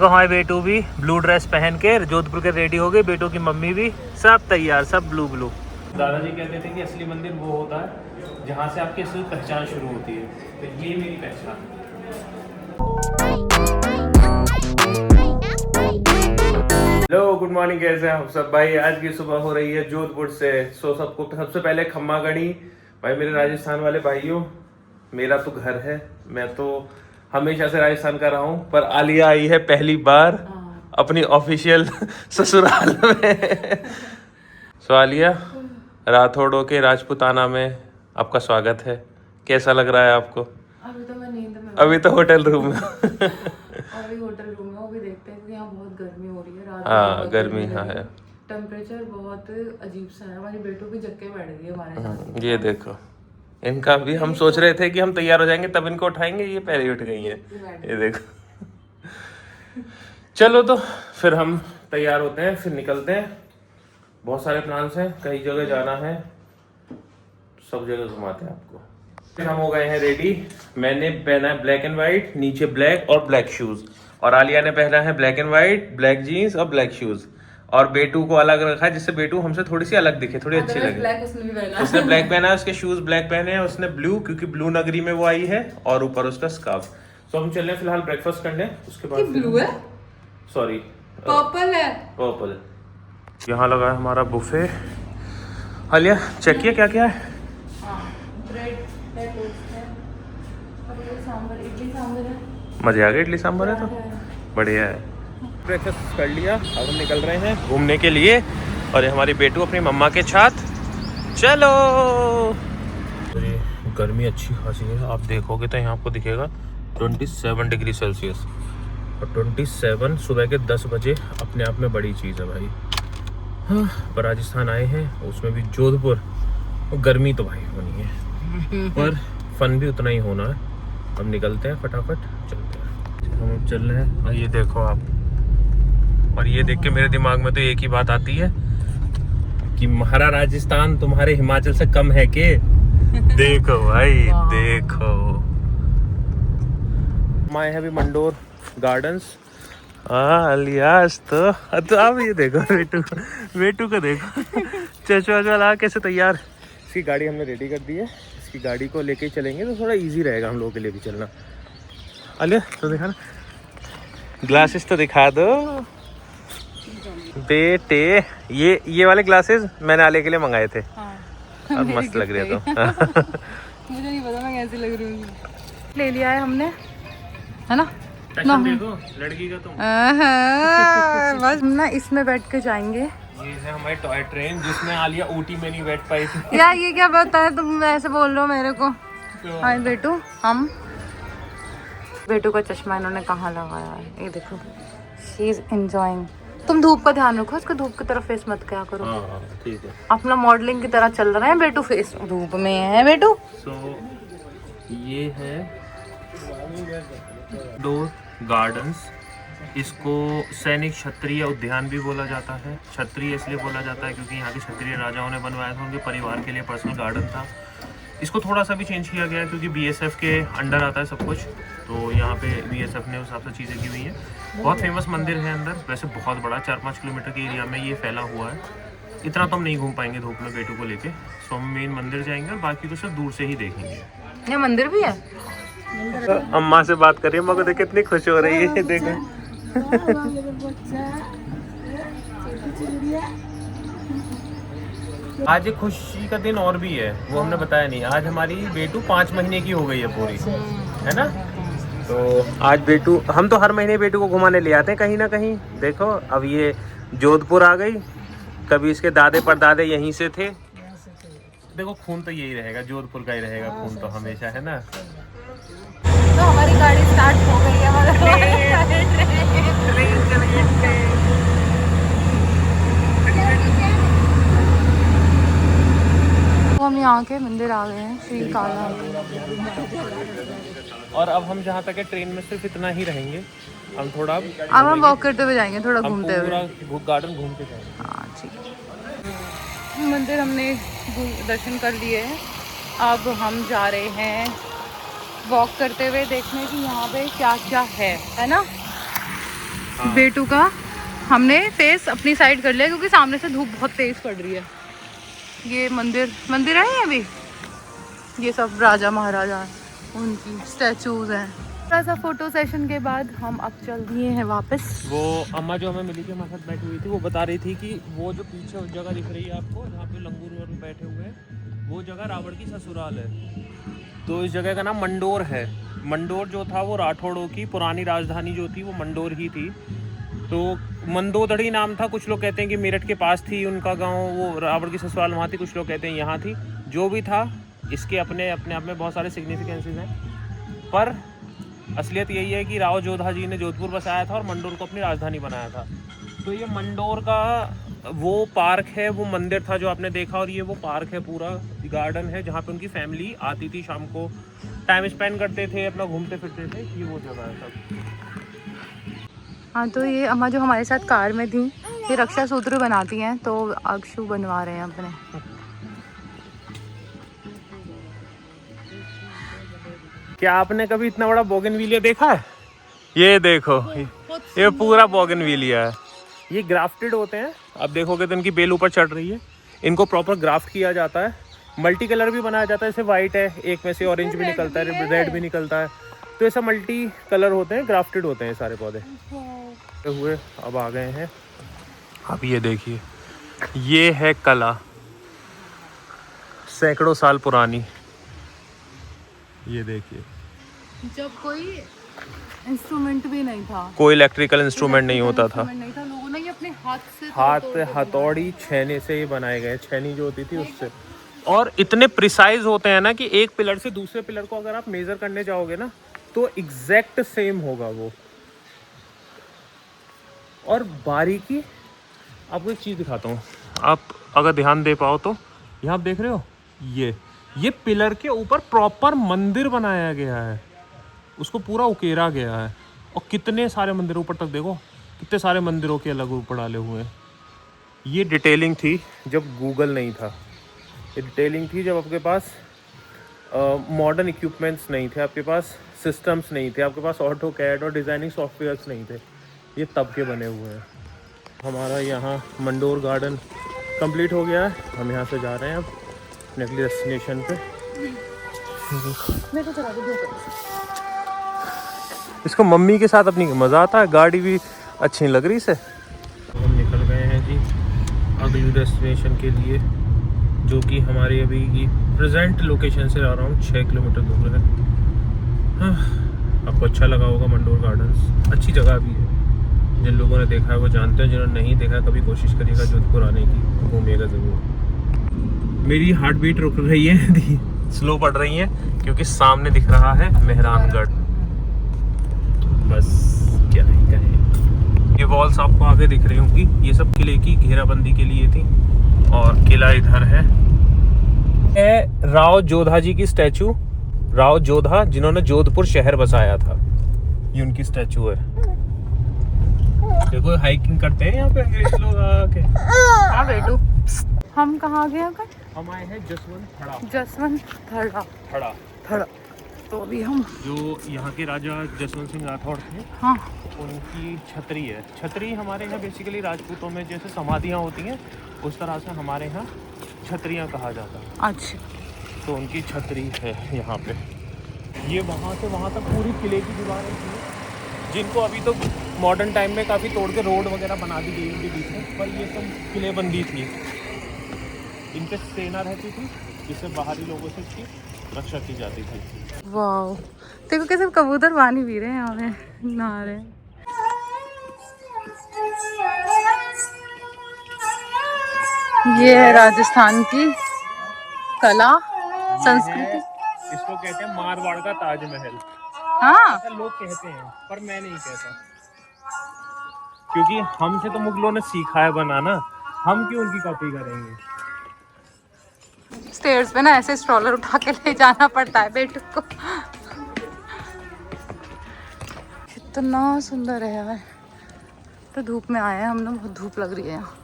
तो हमारे बेटू भी ब्लू ड्रेस पहन के जोधपुर के रेडी हो गए, बेटू की मम्मी भी, सब तैयार, सब ब्लू ब्लू। दादाजी कहते थे कि असली मंदिर वो होता है जहाँ से आपकी असली पहचान शुरू होती है, तो ये मेरी पहचान। हेलो गुड मॉर्निंग, कैसे हैं आप सब भाई। आज की सुबह हो रही है जोधपुर से। सबको सबसे पहले खम्मा गणी भाई, मेरे राजस्थान वाले भाइयों, मेरा तो घर है, मैं तो हमेशा से राजस्थान का रहा हूँ, पर आलिया आई है पहली बार अपनी ऑफिशियल ससुराल में। सो आलिया, राठौड़ों के राजपूताना में आपका स्वागत है। कैसा लग रहा है आपको? अभी तो मैं नींद में, अभी तो होटल रूम में। अभी होटल रूम में, वो भी देखते हैं कि यहाँ बहुत गर्मी हो रही है रात में। हाँ गर्मी हाँ है, टेम्परेचर बहुत अजीब सा है। हमारी बेटू भी जग के बैठ गई है हमारे साथ। ये देखो, इनका भी हम सोच रहे थे कि हम तैयार हो जाएंगे तब इनको उठाएंगे, ये पहले ही उठ गई है। ये देखो। चलो तो फिर हम तैयार होते हैं, फिर निकलते हैं। बहुत सारे प्लान्स हैं, कई जगह जाना है, सब जगह घुमाते हैं आपको। फिर हम हो गए हैं रेडी। मैंने पहना है ब्लैक एंड व्हाइट, नीचे ब्लैक और ब्लैक शूज, और आलिया ने पहना है black and white, black jeans और ब्लैक शूज। और बेटू को अलग रखा है जिससे बेटू हमसे थोड़ी सी अलग दिखे, थोड़ी अच्छी लगे। ब्लैक उसने भी पहना है। उसने ब्लैक पहना है, उसके शूज ब्लैक पहने हैं, उसने ब्लू, क्योंकि ब्लू नगरी में वो आई है, और ऊपर उसका स्कार्फ। तो हम चल रहे हैं फिलहाल ब्रेकफास्ट करने, उसके बाद ब्लू है, सॉरी पर्पल है, पर्पल। यहाँ लगा है हमारा बुफे। आलिया चेक किया क्या क्या है? ब्रेड है, टोस्ट है, और ये सांभर, इडली सांभर है। मजे आ गए, इडली सांभर है तो बढ़िया है। ब्रेकफास्ट कर लिया, अब हम निकल रहे हैं घूमने के लिए, और ये हमारी बेटू अपनी मम्मा के साथ। चलो। तो ये गर्मी अच्छी खासी है, आप देखोगे तो यहाँ आपको दिखेगा 27 डिग्री सेल्सियस, और 27 सुबह के 10 बजे अपने आप में बड़ी चीज़ है भाई। हाँ, पर राजस्थान आए हैं, उसमें भी जोधपुर, और गर्मी तो भाई होनी है, पर फन भी उतना ही होना है। हम निकलते हैं, फटाफट चलते हैं। हम चल रहे हैं, और ये देखो आप, और ये देख के मेरे दिमाग में तो एक ही बात आती है कि हमारा राजस्थान तुम्हारे हिमाचल से कम है के? देखो भाई देखो। मैं अभी मंडोर गार्डन्स। अलियास तो अब ये देखो बेटू को देखो, चचवा वाला कैसे तैयार। इसकी गाड़ी हमने रेडी कर दी है, इसकी गाड़ी को लेके चलेंगे तो थोड़ा इजी रहेगा हम लोगों के लिए भी चलना। अलिया तो दिखा ना, ग्लासेस तो दिखा दो बेटे। ये वाले ग्लासेस मैंने आले के लिए मंगाए थे। और मस्त लग रहे तो। मुझे नहीं पता मैं कैसी लग रही हूँ। ले लिया है हमने, है ना? देखो लड़की का तुम। बस हम ना इसमें बैठ के जाएंगे। ये है हमारी टॉय ट्रेन, जिसमें आलिया ऊटी में नहीं बैठ पाई थी। यार ये क्या बात है, तुम ऐसे बोल रहे हो मेरे को। हाँ बेटू, हम बेटू का चश्मा इन्होंने कहाँ लगाया है, ये देखो। She is enjoying. तुम धूप का ध्यान रखो, इसको धूप की तरफ फेस मत क्या करो। हाँ ठीक है। अपना मॉडलिंग की तरह चल रहा है बेटू, फेस धूप में है बेटू। सो ये है दो गार्डन्स, इसको सैनिक क्षत्रिय उद्यान भी बोला जाता है। क्षत्रिय इसलिए बोला जाता है क्योंकि यहाँ के क्षत्रिय राजाओं ने बनवाया था, उनके परिवार के लिए पर्सनल गार्डन था। इसको थोड़ा सा भी चेंज किया गया है क्योंकि बीएसएफ के अंडर आता है सब कुछ, तो यहाँ पे बीएसएफ ने उस हिसाब से चीज़ें की हुई हैं। बहुत फेमस मंदिर है अंदर, वैसे बहुत बड़ा 4-5 किलोमीटर के एरिया में ये फैला हुआ है। इतना तो हम नहीं घूम पाएंगे धूप में बेटू को लेके, तो हम मेन मंदिर जाएंगे और बाकी तो सिर्फ दूर से ही देखेंगे। ये मंदिर भी है। अम्मा से बात करिए, अम्मा को देख कितनी खुश हो रही है, देखो। आज एक खुशी का दिन और भी है, वो हमने बताया नहीं। आज हमारी बेटू 5 महीने की हो गई है पूरी, है ना? तो आज बेटू, हम तो हर महीने बेटू को घुमाने ले आते हैं कहीं ना कहीं। देखो अब ये जोधपुर आ गई, कभी इसके दादे परदादे यहीं से थे। देखो खून तो यही रहेगा, जोधपुर का ही रहेगा खून तो हमेशा, है ना? तो हमारी गाड़ी स्टार्ट हो गई है। तो हम यहाँ के मंदिर आ गए हैं, श्री काला। और अब हम जहाँ तक है ट्रेन में सिर्फ इतना ही रहेंगे, हम थोड़ा अब हम वॉक करते हुए जाएंगे, थोड़ा घूमते हुए। पूरा गार्डन घूम के जाएंगे। हाँ ठीक। मंदिर हमने दर्शन कर लिए हैं, अब हम जा रहे हैं वॉक करते हुए देखने की यहाँ पे क्या क्या है ना। हाँ। बेटू का हमने फेस अपनी साइड कर लिया क्योंकि सामने से धूप बहुत तेज पड़ रही है। ये मंदिर है ये भी, ये सब राजा महाराजा उनकी स्टैचूज हैं। थोड़ा सा फोटो सेशन के बाद हम अब चल दिए हैं वापस। वो अम्मा जो हमें मिली थी, हमारे साथ बैठी हुई थी, वो बता रही थी कि वो जो पीछे उस जगह दिख रही है आपको, जहाँ पे लंगूर और बैठे हुए हैं, वो जगह रावण की ससुराल है। तो इस जगह का नाम मंडोर है। मंडोर जो था वो राठौड़ों की पुरानी राजधानी जो थी वो मंडोर ही थी। तो मंदोदड़ी नाम था। कुछ लोग कहते हैं कि मेरठ के पास थी उनका गांव, वो रावण की ससुराल वहाँ थी। कुछ लोग कहते हैं यहाँ थी। जो भी था, इसके अपने अपने आप में बहुत सारे सिग्निफिकेंसेस हैं, पर असलियत यही है कि राव जोधा जी ने जोधपुर बसाया था और मंडोर को अपनी राजधानी बनाया था। तो ये मंडोर का वो पार्क है, वो मंदिर था जो आपने देखा, और ये वो पार्क है, पूरा गार्डन है जहाँ पे उनकी फैमिली आती थी, शाम को टाइम स्पेंड करते थे, अपना घूमते फिरते थे। ये वो जगह है सब। हाँ, तो ये अम्मा जो हमारे साथ कार में थी, ये रक्षा सूत्र बनाती हैं, तो अक्षु बनवा रहे हैं अपने। क्या आपने कभी इतना बड़ा बोगनविलिया देखा है? ये देखो, ये पूरा बोगनविलिया है। ये ग्राफ्टेड होते हैं। आप देखोगे तो इनकी बेल ऊपर चढ़ रही है। इनको प्रॉपर ग्राफ्ट किया जाता है। मल्टी कलर भी बनाया जाता है। जैसे वाइट है, एक में से ऑरेंज भी निकलता है, रेड भी निकलता है। तो ऐसा मल्टी कलर होते हैं, ग्राफ्टेड होते हैं सारे पौधे हुए। अब आ गए हैं। अब ये देखिए, ये है कला, सैकड़ों साल पुरानी। ये देखिए, जब कोई इंस्ट्रूमेंट भी नहीं था, कोई इलेक्ट्रिकल इंस्ट्रूमेंट नहीं होता था, नहीं था, लोगों ने ये अपने हाथ से हथौड़ी छेने से ही बनाए गए। छेनी जो होती थी उससे। और इतने प्रिसाइज होते हैं ना कि एक पिलर से दूसरे पिलर को अगर आप मेजर करने जाओगे ना तो एग्जैक्ट सेम होगा वो। और बारीकी, आपको एक चीज़ दिखाता हूँ, आप अगर ध्यान दे पाओ तो। यहाँ आप देख रहे हो, ये पिलर के ऊपर प्रॉपर मंदिर बनाया गया है, उसको पूरा उकेरा गया है। और कितने सारे मंदिर ऊपर तक देखो, कितने सारे मंदिरों के अलग ऊपर डाले हुए हैं। ये डिटेलिंग थी जब गूगल नहीं था। ये डिटेलिंग थी जब आपके पास मॉडर्न इक्विपमेंट्स नहीं थे, आपके पास सिस्टम्स नहीं थे, आपके पास ऑटोकैड और डिज़ाइनिंग सॉफ्टवेयर्स नहीं थे। ये तब के बने हुए हैं। हमारा यहाँ मंडोर गार्डन कंप्लीट हो गया है। हम यहाँ से जा रहे हैं अब अपने अगले डेस्टिनेशन पे। इसको मम्मी के साथ अपनी मज़ा आता है, गाड़ी भी अच्छी लग रही से। हम निकल गए हैं जी अगली डेस्टिनेशन के लिए, जो कि हमारी अभी की प्रेजेंट लोकेशन से अराउंड 6 किलोमीटर दूर है। हाँ, आपको अच्छा लगा होगा मंडोर गार्डन्स। अच्छी जगह भी है। जिन लोगों ने देखा है वो जानते हैं, जिन्होंने नहीं देखा कभी कोशिश करिएगा जोधपुर आने की, घूमिएगा ज़रूर। मेरी हार्ट बीट रुक रही है, स्लो पड़ रही है, क्योंकि सामने दिख रहा है मेहरानगढ़। बस क्या ही कहें। ये वॉल्स आपको आगे दिख रही होंगी, ये सब किले की घेराबंदी के लिए थी। और किला इधर है। राव जोधा जी की स्टैचू, राव जोधा जिन्होंने जोधपुर शहर बसाया था, ये उनकी स्टैचू है। देखो हाइकिंग करते हैं यहाँ पे अंग्रेज लोग आके। हाँ बेटू, हम कहाँ गए? हम आए हैं जसवंत थड़ा। तो अभी हम जो यहाँ के राजा जसवंत सिंह राठौड़ थे, हाँ, उनकी छतरी है। छतरी हमारे यहाँ बेसिकली राजपूतों में जैसे समाधियाँ होती हैं, उस तरह से हमारे यहाँ छतरियाँ कहा जाता है। अच्छा, तो उनकी छतरी है यहाँ पे। ये वहाँ से वहाँ तक पूरी किले की दीवारें थी, जिनको अभी तो मॉडर्न टाइम में काफ़ी तोड़ के रोड वगैरह बना दी गई उनके बीच में, पर ये सब किलेबंदी थी। इन पे सेना रहती थी, जिससे बाहरी लोगों से इसकी रक्षा की जाती थी। वाह, देखो कैसे कबूतर पानी पी रहे हैं, यहाँ पे नहा रहे हैं। ये है राजस्थान की कला संस्कृति। इसको कहते हैं मारवाड़ का ताजमहल। हाँ, ऐसा लोग कहते हैं, पर मैं नहीं कहता, क्योंकि हमसे तो मुगलों ने सीखा है बनाना, हम क्यों उनकी कॉपी करेंगे। स्टेयर्स पे ना ऐसे स्ट्रॉलर उठा के ले जाना पड़ता है बेटू को। कितना सुंदर है यार। तो धूप में आए हैं हम लोग, बहुत धूप लग रही है यहाँ।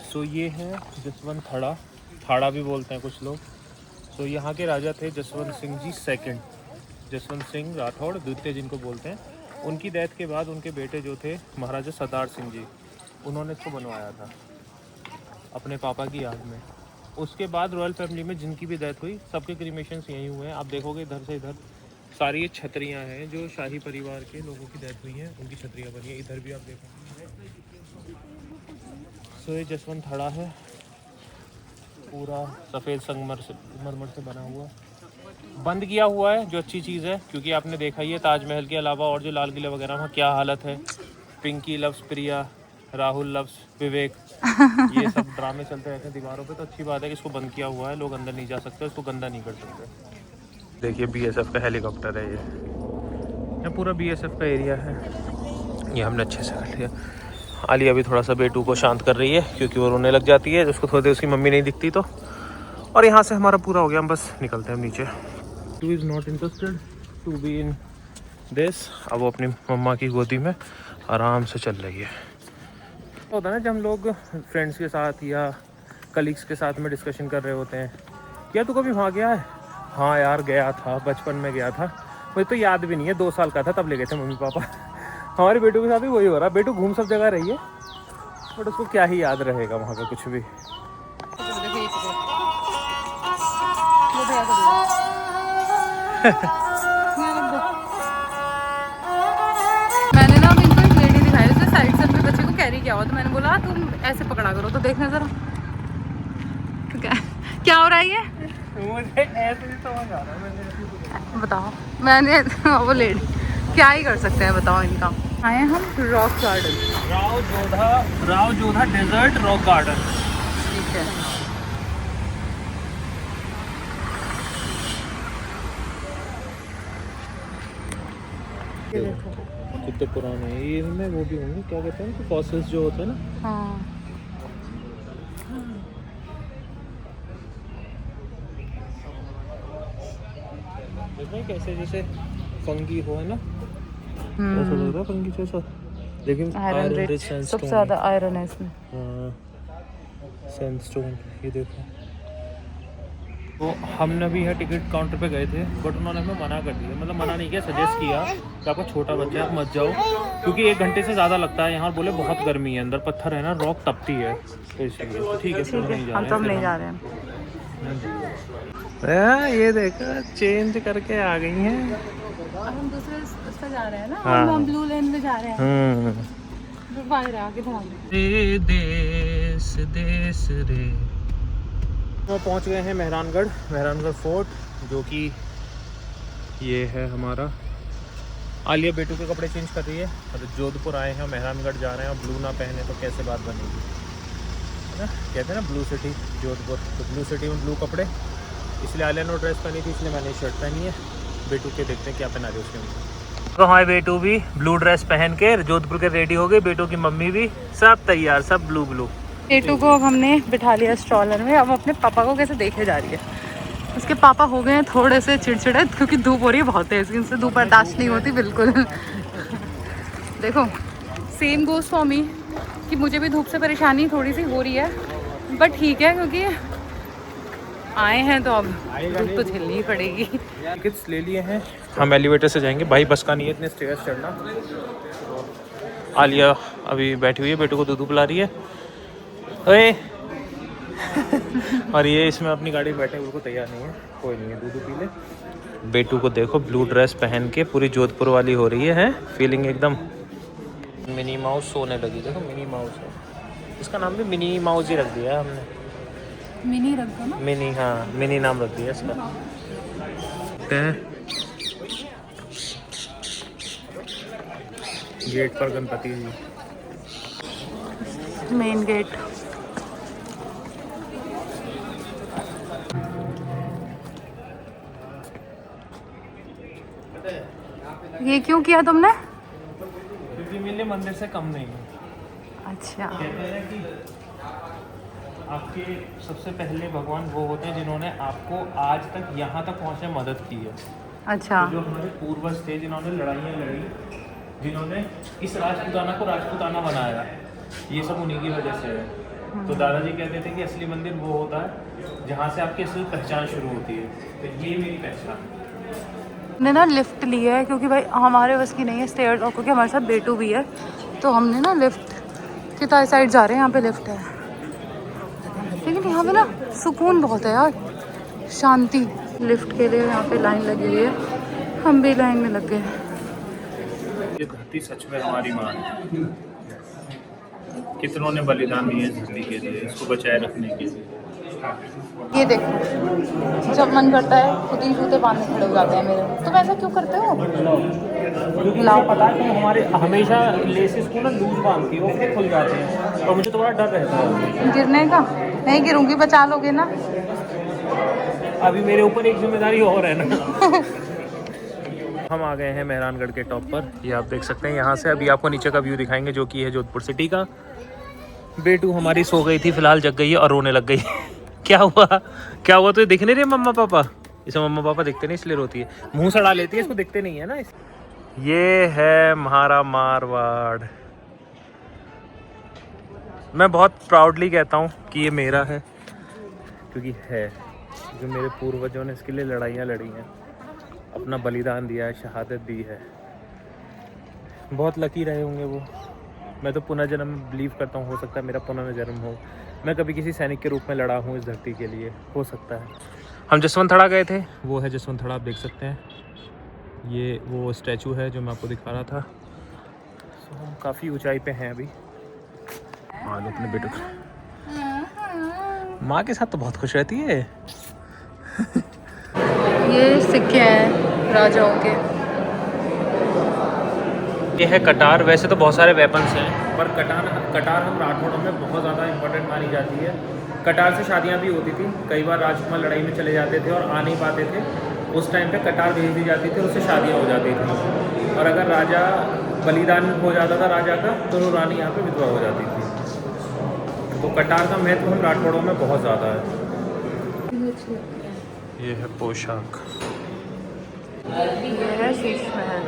सो ये है जसवंत थाड़ा भी बोलते हैं कुछ लोग। तो यहाँ के राजा थे जसवंत सिंह जी सेकंड। जसवंत सिंह राठौड़, द्वितीय जिनको बोलते हैं, उनकी डेथ के बाद उनके बेटे जो थे महाराजा सरदार सिंह जी, उन्होंने इसको बनवाया था अपने पापा की याद में। उसके बाद रॉयल फैमिली में जिनकी भी डेथ हुई सबके क्रीमेशंस यहीं हुए हैं। आप देखोगे इधर से इधर सारी ये छतरियाँ हैं जो शाही परिवार के लोगों की डेथ हुई हैं, उनकी छतरियाँ बनी हैं। इधर भी आप देखोगे। सो ये जसवंत थड़ा है, पूरा सफ़ेद संगमरमर से बना हुआ, बंद किया हुआ है, जो अच्छी चीज़ है, क्योंकि आपने देखा ही है ताजमहल के अलावा और जो लाल किले वगैरह वहाँ क्या हालत है। पिंकी लव्स प्रिया, राहुल लव्स विवेक, ये सब ड्रामे चलते रहते हैं दीवारों पे। तो अच्छी बात है कि इसको बंद किया हुआ है, लोग अंदर नहीं जा सकते, इसको गंदा नहीं कर सकते। देखिए बीएसएफ का हेलीकॉप्टर है ये पूरा बीएसएफ का एरिया है। ये हमने अच्छे से कर लिया। आलिया भी थोड़ा सा बेटू को शांत कर रही है क्योंकि वो रोने लग जाती है, उसको थोड़ी देर उसकी मम्मी नहीं दिखती तो। और यहाँ से हमारा पूरा हो गया, हम बस निकलते हैं नीचे। Two is not interested to be in this. अब वो अपनी मम्मा की गोदी में आराम से चल रही है। होता है ना जब हम लोग फ्रेंड्स के साथ या कलीग्स के साथ में डिस्कशन कर रहे होते हैं, क्या तू कभी वहाँ गया है? हाँ यार गया था, बचपन में गया था, मुझे तो याद भी नहीं है, 2 साल का था तब ले गए थे मम्मी पापा। हमारे बेटू के साथ भी वही हो रहा है। बेटू घूम सब जगह रही है बट उसको क्या ही याद रहेगा वहाँ का कुछ भी। मैंने ना अभी इनको एक लेडी दिखाई, उसने साइड से अपने बच्चे को कैरी किया हुआ, तो मैंने बोला तुम ऐसे पकड़ा करो, तो देखना जरा क्या हो रहा है ये। मुझे ऐसे नहीं समझ आ रहा। बताओ, मैंने वो लेडी क्या ही कर सकते हैं, बताओ इनका। आए हम rock garden, Rao Jodha desert rock garden. ठीक है। कितने पुराने हैं ये, इनमें वो भी होंगे क्या कहते हैं फॉसिल्स जो होते हैं ना। हाँ कैसे जैसे फंगी हो है ना, ऐसा लग रहा है फंगी जैसा, लेकिन आयरन रिच, सबसे ज़्यादा आयरन है इसमें। हाँ सैंडस्टोन, ये देखो। तो हमने भी यहाँ टिकट काउंटर पे गए थे बट उन्होंने हमें मना कर दिया, मतलब मना नहीं किया, सजेस्ट किया कि आपका छोटा बच्चा है आप मत जाओ क्योंकि 1 घंटे से ज़्यादा लगता है यहाँ। बोले बहुत गर्मी है, अंदर पत्थर है ना, रॉक तपती है, तो इसलिए ठीक है हम तो नहीं जा रहे हैं। ये देखो चेंज करके आ गई हैं। हम दूसरे रास्ते जा रहे हैं ना, हाँ। हम ब्लू लेन में जा रहे हैं। बाहर आगे रे देश देश रे। हम पहुंच गए हैं मेहरानगढ़ फोर्ट, जो कि ये है हमारा। आलिया बेटू के कपड़े चेंज कर रही है और जोधपुर आए हैं, मेहरानगढ़ जा रहे हैं। और ब्लू ना पहने तो कैसे बात बनेगी, है ना। कहते हैं ना ब्लू सिटी जोधपुर, तो ब्लू सिटी में ब्लू कपड़े, इसलिए आलिया ने ड्रेस पहनी थी, इसलिए मैंने शर्ट पहनी है। बेटू के देखते हैं क्या पहना रही है उसके अंदर। तो हमारे बेटू भी ब्लू ड्रेस पहन के जोधपुर के रेडी हो गए, बेटू की मम्मी भी, सब तैयार, सब ब्लू ब्लू। बेटू को अब हमने बिठा लिया स्ट्रॉलर में, अब अपने पापा को कैसे देखे जा रही है। उसके पापा हो गए हैं थोड़े से चिड़चिड़े क्योंकि धूप हो रही है बहुत तेज, इनसे धूप बर्दाश्त नहीं होती बिल्कुल। देखो सेम गोज़ फॉर मी कि मुझे भी धूप से परेशानी थोड़ी सी हो रही है, बट ठीक है क्योंकि आए हैं तो अब धूप तो झेलनी ही पड़ेगी। टिकट्स ले लिए हैं, हम एलिवेटर से जाएंगे, भाई बस का नहीं है इतने स्टेयर्स चढ़ना। आलिया अभी बैठी हुई है, बेटू को दूध पिला रही है। ओए और ये इसमें अपनी गाड़ी में बैठे बिल्कुल तैयार नहीं है, कोई नहीं है, दूध पी ले। बेटू को देखो ब्लू ड्रेस पहन के पूरी जोधपुर वाली हो रही है फीलिंग एकदम। मिनी माउस सोने लगी, देखो मिनी माउस है, इसका नाम भी मिनी माउस ही रख दिया है हमने। मिनी रख दो ना, मिनी, हाँ मिनी नाम रख दिया इसका। गेट पर गणपति जी, मेन गेट। ये क्यों किया तुमने? क्योंकि मेरे मंदिर से कम नहीं है। अच्छा, कहते हैं कि आपके सबसे पहले भगवान वो होते हैं जिन्होंने आपको आज तक यहाँ तक पहुँचने में मदद की है। अच्छा। तो जो हमारे पूर्वज थे जिन्होंने लड़ाइयाँ लड़ी, जिन्होंने इस राजपूताना को राजपूताना बनाया, ये सब उन्हीं की वजह से है। तो दादाजी कहते थे कि असली मंदिर वो होता है जहाँ से आपकी असली पहचान शुरू होती है। तो ये मेरी पहचान। हमने ना लिफ्ट लिया है क्योंकि भाई हमारे बस की नहीं है स्टेयर, और क्योंकि हमारे साथ बेटू भी है तो हमने ना लिफ्ट की साइड जा रहे हैं। यहाँ पे लिफ्ट है, लेकिन यहाँ पे ना सुकून बहुत है यार, शांति। लिफ्ट के लिए यहाँ पे लाइन लगी हुई है, हम भी लाइन में लग गए। ये धरती सच में हमारी माँ है। कितनों ने बलिदान दिए इस धरती के लिए, इसको बचाए रखने के लिए। ये देखो, जब मन करता है खुद ही जूते बांधने खड़े हो जाते हैं मेरे। तुम ऐसा क्यों करते हो? लाओ पता है, हमारे हमेशा लेसेस को ना लूज बांधती हो, फिर खुल जाते हैं, और मुझे तो बड़ा डर रहता है गिरने का। नहीं गिरूंगी, बचा लोगे ना? अभी मेरे ऊपर एक जिम्मेदारी और है ना। हम आ गए हैं मेहरानगढ़ के टॉप पर। ये आप देख सकते हैं, यहाँ से अभी आपको नीचे का व्यू दिखाएंगे जो कि है जोधपुर सिटी का। बेटू हमारी सो गई थी, फिलहाल जग गई है और रोने लग गई। क्या हुआ क्या हुआ? तो ये दिख नहीं रही मम्मा पापा? इसे मम्मा पापा दिखते नहीं इसलिए रोती है, मुंह सड़ा लेती है, इसको दिखते नहीं है ना। ये है हमारा मारवाड़। मैं बहुत प्राउडली कहता हूँ कि ये मेरा है, क्योंकि है जो मेरे पूर्वजों ने इसके लिए लड़ाइयाँ लड़ी हैं, अपना बलिदान दिया है, शहादत दी है। बहुत लकी रहे होंगे वो। मैं तो पुनर्जन्म बिलीव करता हूँ, हो सकता है मेरा पुनर्जन्म हो, मैं कभी किसी सैनिक के रूप में लड़ा हूँ इस धरती के लिए, हो सकता है। हम जसवंतथड़ा गए थे, वो है जसवंतथड़ा, आप देख सकते हैं। ये वो स्टैचू है जो मैं आपको दिखा रहा था। हम काफ़ी ऊंचाई पे हैं अभी। आगे अपने बेटे को, माँ के साथ तो बहुत खुश रहती है। ये सिक्के हैं राजाओं के। ये है कटार। वैसे तो बहुत सारे वेपन्स हैं, पर कटार हम राठौड़ों में बहुत ज़्यादा इंपॉर्टेंट मानी जाती है। कटार से शादियाँ भी होती थी, कई बार राजकुमार लड़ाई में चले जाते थे और आ नहीं पाते थे, उस टाइम पे कटार भेज दी जाती थी, उससे शादियाँ हो जाती थी। और अगर राजा बलिदान हो जाता था राजा का, तो वो रानी यहाँ पे विधवा हो जाती थी। तो कटार का महत्व हम राठौड़ों में बहुत ज़्यादा है। ये है पोशाक। ये है शीश महल।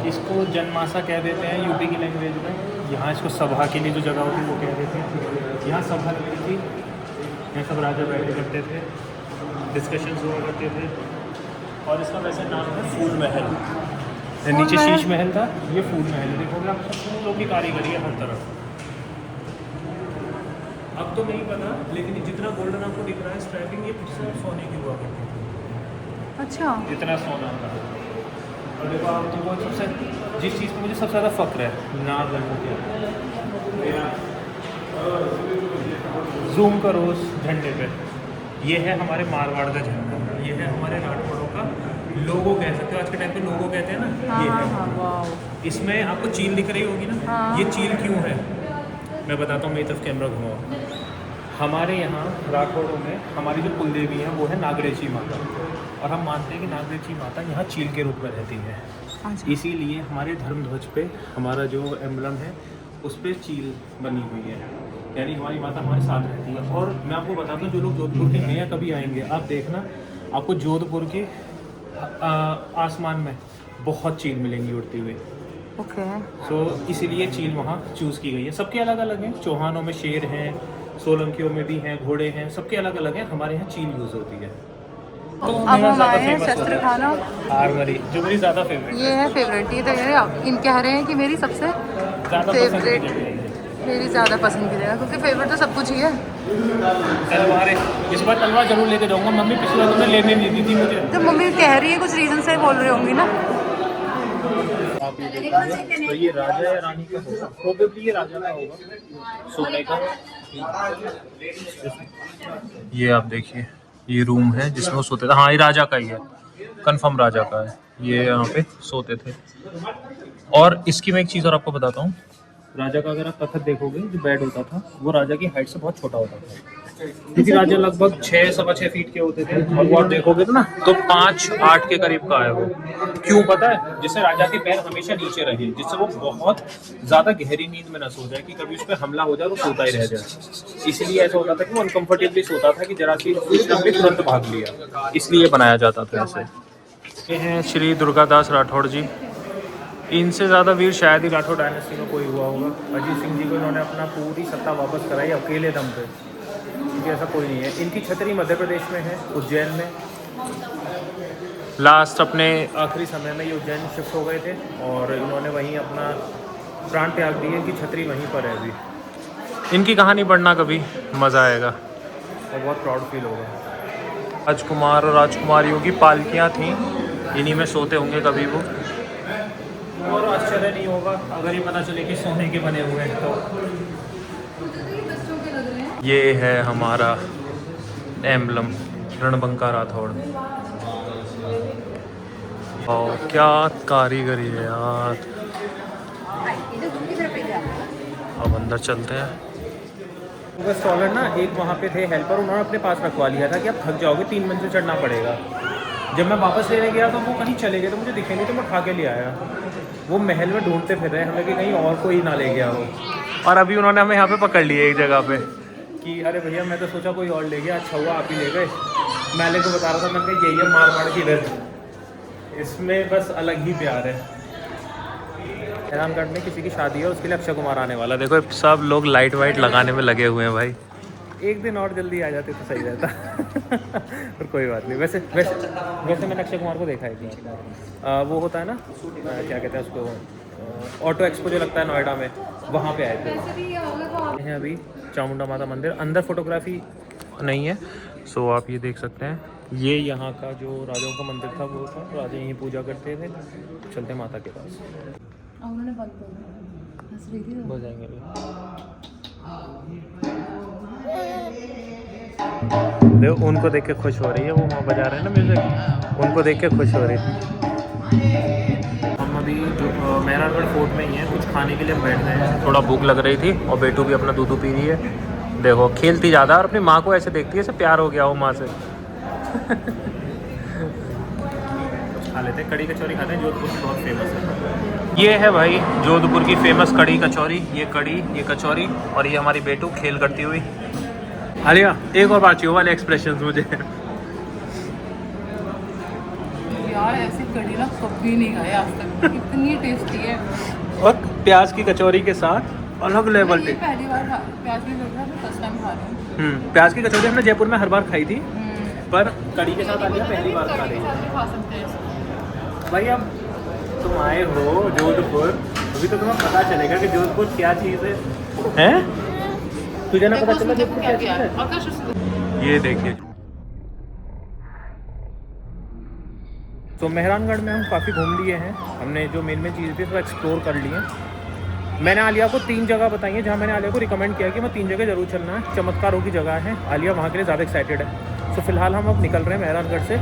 इसको जनमासा कह देते हैं यूपी की लैंग्वेज में। यहाँ इसको सभा के लिए जो जगह होती है वो कह देते हैं। यहाँ सभा लगती थी, यहाँ सब राजा बैठे करते थे, डिस्कशंस हुआ करते थे। और इसका वैसे नाम है फूल महल। नीचे शीश महल था, ये फूल महल है। देखोगे आप, फूलों की कारीगरी है हर तरफ। अब तो नहीं पता, लेकिन जितना गोल्डन आपको दिख रहा है स्ट्राइपिंग, ये पिक्चर सोने की हुआ करती थी। अच्छा, जितना सोना था। और देखो आप, तो वो सबसे जिस चीज़ पर मुझे सबसे ज़्यादा फ़ख्र है, नाग रंगों के। जूम करो उस झंडे पे, ये है हमारे मारवाड़ का झंडा, ये है हमारे राठौड़ों का लोगो कह सकते हो, आज के टाइम पे लोगो कहते हैं ना। ये है। इसमें आपको चील दिख रही होगी ना। ये चील क्यों है मैं बताता हूँ, मेरी तरफ कैमरा घुमाओ। हमारे यहाँ राठौड़ों में हमारी जो कुलदेवी है वो है नागरेची माता, और हम मानते हैं कि नागरेची माता यहाँ चील के रूप में रहती है। इसीलिए हमारे धर्म ध्वज पे हमारा जो एम्बलम है उस पर चील बनी हुई है, यानी हमारी माता हमारे साथ रहती है। और मैं आपको बताता हूँ, जो लोग जोधपुर के हैं या कभी आएंगे, आप देखना आपको जोधपुर के आसमान में बहुत चील मिलेंगी उड़ती हुई। ओके। सो इसीलिए चील वहाँ चूज़ की गई है। सबके अलग अलग हैं, चौहानों में शेर हैं, सोलंकियों में भी हैं, घोड़े हैं, सबके अलग अलग हैं। हमारे यहाँ चील यूज़ होती है। तो अब हम आए हैं शस्त्र खाना। आर्मरी, जो मेरी ज़्यादा फेवरेट ये है फेवरेट। ये तो इन कह रहे हैं कि मेरी सबसे ज़्यादा फेवरेट, मेरी ज़्यादा पसंद की जगह, क्योंकि फेवरेट तो सब कुछ ही है। तलवार, इस बार तलवार जरूर लेके जाऊँगा। मम्मी पिछले बार लेने नहीं दी थी मुझे। तो मम्मी कह रही है, कुछ रीज़न से बोल रही होंगी ना। तो ये राजा या रानी का होगा, प्रोबेबली ये राजा का होगा, सोने का। ये आप देखिए, ये रूम है जिसमें वो सोते थे। हाँ, ये राजा का ही है, कंफर्म राजा का है। ये यहाँ पे सोते थे। और इसकी मैं एक चीज़ और आपको बताता हूँ, राजा का अगर आप तख्त देखोगे, जो बेड होता था वो राजा की हाइट से बहुत छोटा होता था, क्योंकि राजा लगभग 6-6.5 फीट के होते थे। और वो आप देखोगे ना तो 5-8 के करीब का है वो। क्यों पता है? जिससे राजा के पैर हमेशा नीचे रहे, जिससे वो बहुत ज़्यादा गहरी नींद में न सो जाए कि कभी उस पर हमला हो जाए तो सोता ही रह जाए। इसलिए ऐसा होता था कि वो अनकम्फर्टेबली सोता था कि जरा सी तुरंत भाग लिया, इसलिए बनाया जाता था ऐसे। ये हैं श्री दुर्गादास राठौड़ जी। इनसे ज़्यादा वीर शायद ही राठौड़ डायनेस्टी में कोई हुआ होगा। अजीत सिंह जी को इन्होंने अपना पूरी सत्ता वापस कराई अकेले दम पे, क्योंकि ऐसा कोई नहीं है। इनकी छतरी मध्य प्रदेश में है, उज्जैन में। लास्ट अपने आखिरी समय में ये उज्जैन शिफ्ट हो गए थे और इन्होंने वहीं अपना प्राण त्याग दिए। इनकी छतरी वहीं पर है अभी। इनकी कहानी पढ़ना कभी मज़ा आएगा और बहुत प्राउड फील होगा। राजकुमार और राजकुमारियों की पालकियाँ थीं, इन्हीं में सोते होंगे कभी वो। और आश्चर्य नहीं होगा अगर ये पता चले कि सोने के बने हुए हैं। तो ये है हमारा एम्बलम, रणबंका राठौड़। और क्या कारीगरी है यार। अब अंदर चलते हैं। वो स्टॉलर ना एक वहाँ पे थे हेल्पर, उन्होंने अपने पास रखवा लिया था कि आप थक जाओगे, 3 मंजिल चढ़ना पड़ेगा। जब मैं वापस लेने गया तो वो कहीं चले गए, तो मुझे दिखे नहीं, तो मैं उठा के ले आया। वो महल में ढूंढते फिर रहे हमें कि कहीं और कोई ना ले गया हो। और अभी उन्होंने हमें यहाँ पे पकड़ लिया एक जगह पे कि अरे भैया मैं तो सोचा कोई और ले गया, अच्छा हुआ आप ही ले गए। मैंने को बता रहा था, मैंने कहा यही है मारवाड़ की रथ, इसमें बस अलग ही प्यार है। मेहरानगढ़ में किसी की शादी है, उसके लिए अक्षय कुमार आने वाला। देखो सब लोग लाइट वाइट लगाने में लगे हुए हैं भाई। एक दिन और जल्दी आ जाते तो सही रहता। पर कोई बात नहीं। वैसे मैंने अक्षय कुमार को देखा है कि वो होता है ना, क्या कहते हैं उसको, ऑटो एक्सपो जो लगता है नोएडा में, वहाँ पे आए थे। हैं अभी चामुंडा माता मंदिर, अंदर फोटोग्राफी नहीं है, सो आप ये देख सकते हैं। ये यहाँ का जो राजाओं का मंदिर था वो था, राजा यहीं पूजा करते थे। चलते माता के पास, उन्होंने बंद कर दिया, हंस रही थी। हो जाएंगे। देखो उनको देख के खुश हो रही है, वो वहाँ बजा रहे हैं ना म्यूजिक, उनको देख के खुश हो रही है। हम अभी जो मेहरानगढ़ फोर्ट में ही हैं, कुछ खाने के लिए बैठ गए हैं। थोड़ा भूख लग रही थी और बेटू भी अपना दूध पी रही है। देखो खेलती ज़्यादा और अपनी माँ को ऐसे देखती है, ऐसे प्यार हो गया हो माँ से। खा लेते हैं, कड़ी कचौरी खाते हैं, जोधपुर की बहुत फेमस है। ये है भाई जोधपुर की फेमस कड़ी कचौरी। ये कड़ी, ये कचौरी, और ये हमारी बेटू खेल करती हुई। आलिया एक और बात चाहिए वाले एक्सप्रेशंस मुझे। यार ऐसी कड़ी ना कभी नहीं खाई आज तक, इतनी टेस्टी है। और प्याज की कचौरी के साथ अलग लेवल पे। पहली बार प्याज की कचौरी फर्स्ट टाइम खा रही हूँ। प्याज की कचौरी हमने जयपुर में हर बार खाई थी, पर कड़ी के साथ आलिया पहली बार खा रही है। खा सकते हैं भाई अब तुम आए हो जोधपुर, अभी तो तुम्हें पता चलेगा कि जोधपुर क्या चीज़ है। हैं? तुझे ना पता चला जोधपुर क्या चीज़ है? ये देखिए। तो मेहरानगढ़ में हम काफ़ी घूम लिए हैं। हमने जो मेन चीज़ थी वो एक्सप्लोर कर लिए। मैंने आलिया को 3 जगह बताई हैं जहाँ मैंने आलिया को रिकमेंड किया कि मैं 3 जगह ज़रूर चलना है। चमत्कारों की जगह है, आलिया वहाँ के लिए ज़्यादा एक्साइटेड है। तो फिलहाल हम अब निकल रहे हैं मेहरानगढ़ से,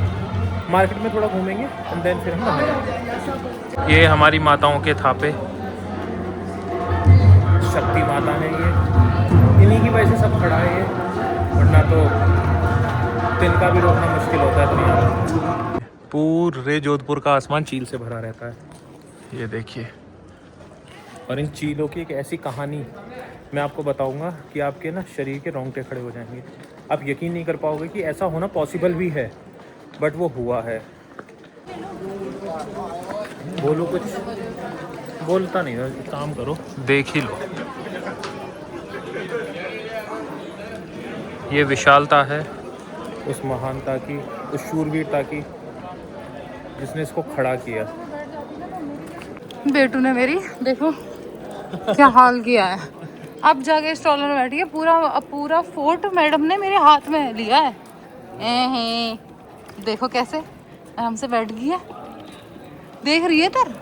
मार्केट में थोड़ा घूमेंगे एंड देन फिर हम जाएंगे। ये हमारी माताओं के थापे, शक्ति माता है ये, इन्हीं की वजह से सब खड़ा है ये, वरना तो तिनका भी रोकना मुश्किल होता है दुनिया में। पूरे जोधपुर का आसमान चील से भरा रहता है, ये देखिए। और इन चीलों की एक ऐसी कहानी मैं आपको बताऊंगा कि आपके ना शरीर के रोंगटे खड़े हो जाएंगे। आप यकीन नहीं कर पाओगे कि ऐसा होना पॉसिबल भी है, बट वो हुआ है। बोलो कुछ, बोलता नहीं, काम करो, देख ही लो। ये विशालता है उस महानता की, उस शूरवीरता की जिसने इसको खड़ा किया। बेटू ने मेरी देखो क्या हाल किया है। अब जाके स्टॉलर में बैठी है, पूरा फोर्ट मैडम ने मेरे हाथ में लिया है। देखो कैसे आराम से बैठ गई है, देख रही है तर।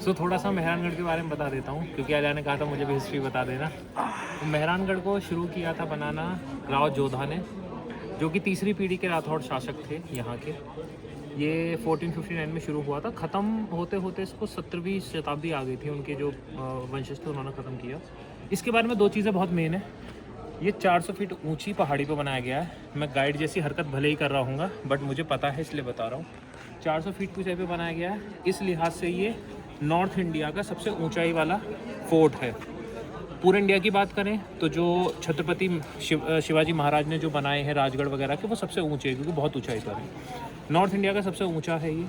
सो थोड़ा सा मेहरानगढ़ के बारे में बता देता हूँ, क्योंकि आलिया ने कहा था मुझे भी हिस्ट्री बता देना। तो मेहरानगढ़ को शुरू किया था बनाना राव जोधा ने, जो कि तीसरी पीढ़ी के राठौड़ शासक थे यहाँ के। ये 1459 में शुरू हुआ था, ख़त्म होते होते इसको 17वीं शताब्दी आ गई थी। उनके जो वंशज थे उन्होंने ख़त्म किया। इसके बारे में 2 चीज़ें बहुत मेन है। ये 400 फीट ऊंची पहाड़ी पर बनाया गया है। मैं गाइड जैसी हरकत भले ही कर रहा हूँ, बट मुझे पता है इसलिए बता रहा हूँ। 400 फीट की ऊंचाई पे बनाया गया है। इस लिहाज से ये नॉर्थ इंडिया का सबसे ऊंचाई वाला फोर्ट है। पूरे इंडिया की बात करें तो जो छत्रपति शिवाजी महाराज ने जो बनाए हैं राजगढ़ वगैरह के, वो सबसे ऊंचे हैं क्योंकि बहुत ऊंचाई पर है। नॉर्थ इंडिया का सबसे ऊंचा है ये।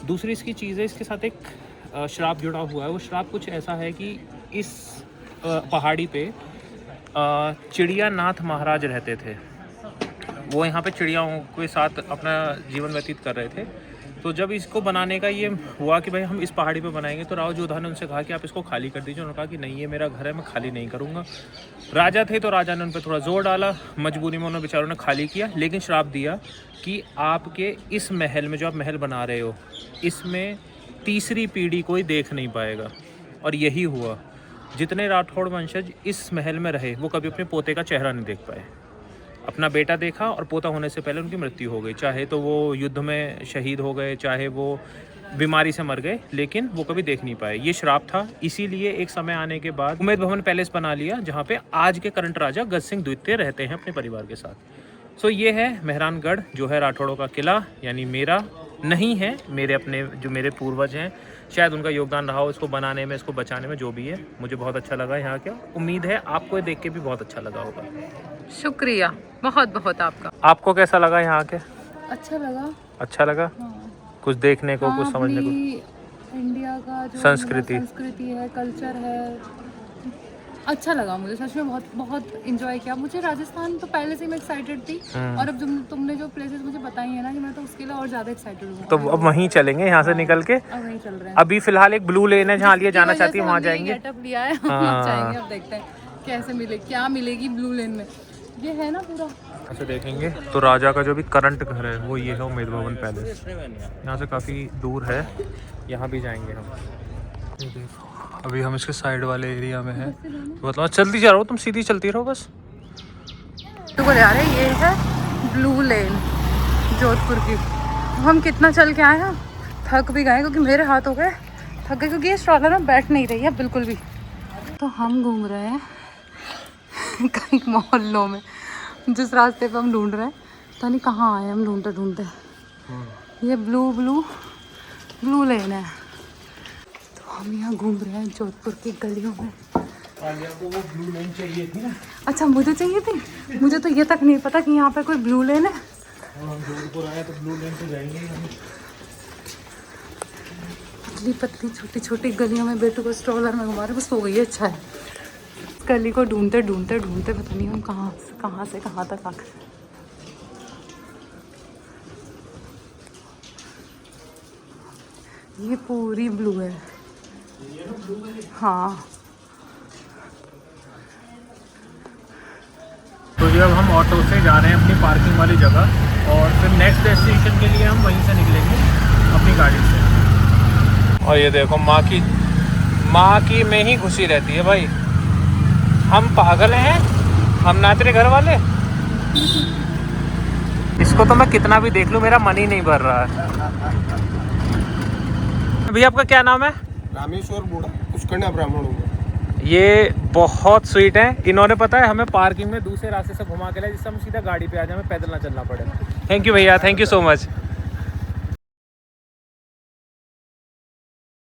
दूसरी इसकी चीज़ है, इसके साथ एक श्राप जुड़ा हुआ है। वो श्राप कुछ ऐसा है कि इस पहाड़ी पे चिड़िया नाथ महाराज रहते थे। वो यहाँ पे चिड़ियाओं के साथ अपना जीवन व्यतीत कर रहे थे। तो जब इसको बनाने का ये हुआ कि भाई हम इस पहाड़ी पे बनाएंगे, तो राव जोधा ने उनसे कहा कि आप इसको खाली कर दीजिए। उन्होंने कहा कि नहीं, ये मेरा घर है, मैं खाली नहीं करूँगा। राजा थे तो राजा ने उन पर थोड़ा जोर डाला, मजबूरी में उन्होंने बेचारों ने खाली किया, लेकिन श्राप दिया कि आपके इस महल में, जो आप महल बना रहे हो, इसमें तीसरी पीढ़ी कोई देख नहीं पाएगा। और यही हुआ, जितने राठौड़ वंशज इस महल में रहे वो कभी अपने पोते का चेहरा नहीं देख पाए। अपना बेटा देखा और पोता होने से पहले उनकी मृत्यु हो गई, चाहे तो वो युद्ध में शहीद हो गए, चाहे वो बीमारी से मर गए, लेकिन वो कभी देख नहीं पाए। ये श्राप था। इसीलिए एक समय आने के बाद उमेद भवन पैलेस बना लिया, जहाँ पे आज के करंट राजा गज सिंह द्वितीय रहते हैं अपने परिवार के साथ। सो ये है मेहरानगढ़, जो है राठौड़ों का किला, यानी मेरा नहीं है, मेरे अपने जो मेरे पूर्वज हैं, शायद उनका योगदान रहा हो इसको बनाने में, इसको बचाने में, जो भी है। मुझे बहुत अच्छा लगा यहाँ क्या, उम्मीद है आपको देख के भी बहुत अच्छा लगा होगा। शुक्रिया बहुत बहुत आपका। आपको कैसा लगा यहाँ के? अच्छा लगा। अच्छा लगा? हाँ। कुछ देखने को, कुछ समझने को, इंडिया का जो संस्कृति है, कल्चर है, अच्छा लगा मुझे सच में। बहुत बहुत इंजॉय किया। मुझे राजस्थान तो पहले से मैं एक्साइटेड थी, और अब तुमने जो प्लेसेस मुझे बताई है ना, कि मैं तो उसके लिए और ज्यादा एक्साइटेड हूँ। तो अब वहीं चलेंगे यहाँ से निकल के। अब वहीं चल रहे हैं। अभी फिलहाल एक ब्लू लेन है जहाँ लिए जाना चाहती है, वहाँ जाएंगे। गेटअप लिया है, वहाँ जाएंगे। अब देखते हैं कैसे क्या मिलेगी ब्लू लेन में। ये है ना पूरा ऐसे देखेंगे तो राजा का जो भी करंट घर है वो ये है, उमेद भवन पैलेस। यहाँ से काफ़ी दूर है, यहाँ भी जाएंगे हम। ये देखो, अभी हम इसके साइड वाले एरिया में हैं। मतलब चलती जा रहा हूँ, तुम सीधी चलती रहो बस। तो बोले यार ये है ब्लू लेन जोधपुर की। हम कितना चल के आए हैं, थक भी गए, क्योंकि मेरे हाथ हो गए थक गए, क्योंकि ये स्ट्रॉलर में बैठ नहीं रही है बिल्कुल भी। तो हम घूम रहे हैं कई मोहल्लों में, जिस रास्ते पे हम ढूंढ रहे हैं, तो नहीं कहाँ आए हम ढूंढते ढूंढते। ये ब्लू लेन है। तो हम यहाँ घूम रहे हैं जोधपुर की गलियों में। को वो ब्लू लेन चाहिए थी ना? अच्छा, मुझे चाहिए थी। मुझे तो ये तक नहीं पता कि यहाँ पे कोई ब्लू लेन है। हम जोधपुर आए तो ब्लू लेन पे जाएंगे हम। पतली पतली छोटी छोटी गलियों में बेटू को स्ट्रोलर में घुमा रहे, बस हो गई है। अच्छा है। गली को ढूंढते ढूंढते ढूंढते पता नहीं हम कहाँ से कहाँ तक आ गए। ये पूरी ब्लू है। हाँ। तो ये अब हम ऑटो से जा रहे हैं अपनी पार्किंग वाली जगह, और फिर नेक्स्ट डेस्टिनेशन के लिए हम वहीं से निकलेंगे अपनी गाड़ी से। और ये देखो, माँ की में ही खुशी रहती है भाई। हम पागल हैं, हम ना तेरे घर वाले। इसको तो मैं कितना भी देख लूं, मेरा मन ही नहीं भर रहा है। भैया आपका क्या नाम है? रामेश्वर बूढ़ा, पुष्करण्या ब्राह्मण हूँ। ये बहुत स्वीट है। इन्होंने पता है हमें पार्किंग में दूसरे रास्ते से घुमा के लाया, जिससे हम सीधा गाड़ी पे आ जाए, हमें पैदल ना चलना पड़े। थैंक यू भैया, थैंक यू सो मच।